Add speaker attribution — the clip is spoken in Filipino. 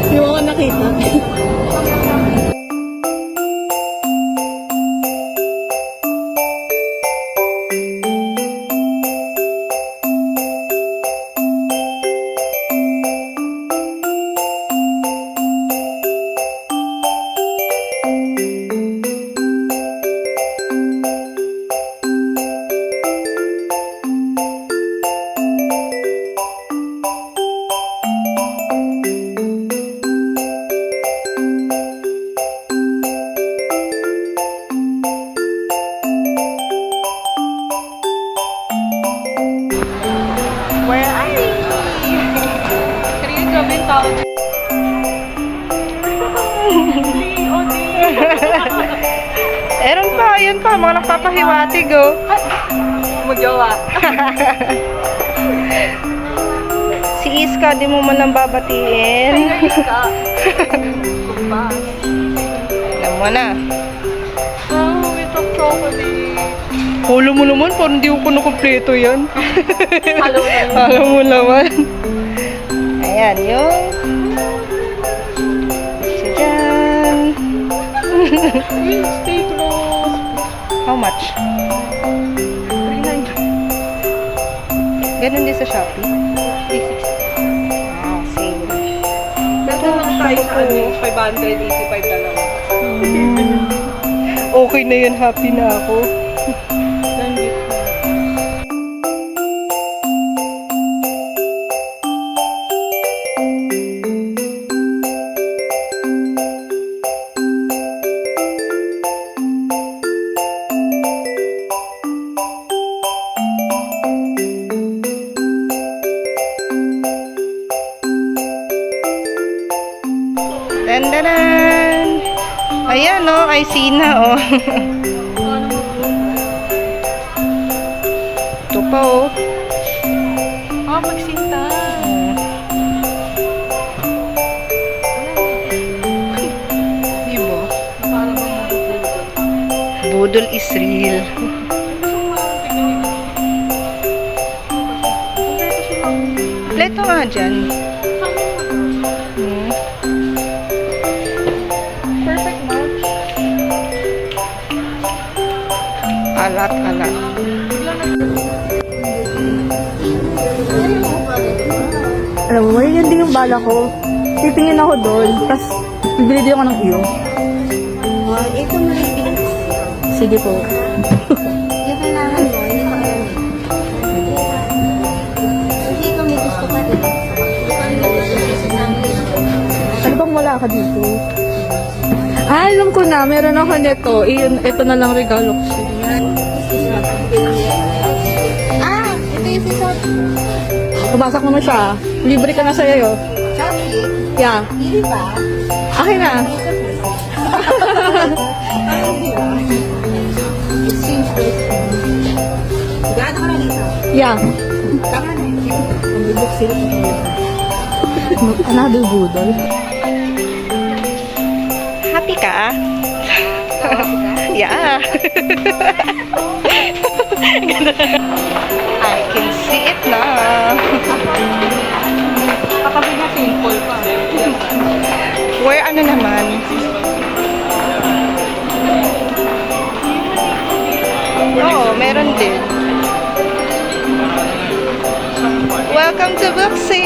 Speaker 1: Hindi mo ako nakita.
Speaker 2: Where are we? Kaya grabe yung tao dito.
Speaker 1: Eron pa, yun pa, mga nagpapahiwatig, oh.
Speaker 2: Magjawa.
Speaker 1: Si Iska, di mo man nang babatiin.
Speaker 2: Ay, ka. Kumpa.
Speaker 1: Alam mo na.
Speaker 2: Oh, ito chocolate.
Speaker 1: Hulo mo naman, parang di ko nakumpleto yan.
Speaker 2: Halo na yun.
Speaker 1: Alam mo naman. Ayan, yung... So, dyan.
Speaker 2: Stay close.
Speaker 1: How much?
Speaker 2: 300.
Speaker 1: Ganun din sa Shopee.
Speaker 2: 360.
Speaker 1: Ah, sale.
Speaker 2: Dito lang tayo sa 585 na lang.
Speaker 1: Okay na yun, happy na ako. Dandanan! Ayan, oh, I see na, oh. Ito pa, oh.
Speaker 2: Magsinta.
Speaker 1: Diba?
Speaker 2: Para bang mabubulog.
Speaker 1: Budol is real. Pleto nga dyan. Hmm.
Speaker 2: Perfect match.
Speaker 1: Alat.
Speaker 3: Alam mo, yan din yung bala ko. Titingin ako doon, tapos bibili din ako ng iyo.
Speaker 4: Ito mo rin pinag-
Speaker 3: Sige po.
Speaker 4: Yung kailangan mo, hindi mo alam eh. Hindi ko may gusto ka rin.
Speaker 3: Ano bang wala ka dito? Ah, alam ko na. Meron ako nito. Ito na lang regalo ko sa'yo.
Speaker 4: Ito yung sisot.
Speaker 3: Pumasok mo na siya. Libre ka na sa'yo.
Speaker 4: Shopee.
Speaker 3: Yeah.
Speaker 4: Hindi ba?
Speaker 3: Akin na.
Speaker 4: Hindi ba? Exchange rate. Gano'n ka na dito?
Speaker 3: Yeah.
Speaker 4: Tama na yun.
Speaker 3: Ang bibok sila. Another budol.
Speaker 1: Happy ka? Yeah. I can see it na.
Speaker 2: Katabi na simple pa.
Speaker 1: Where ano naman? Oo, meron din. Welcome to Booksy!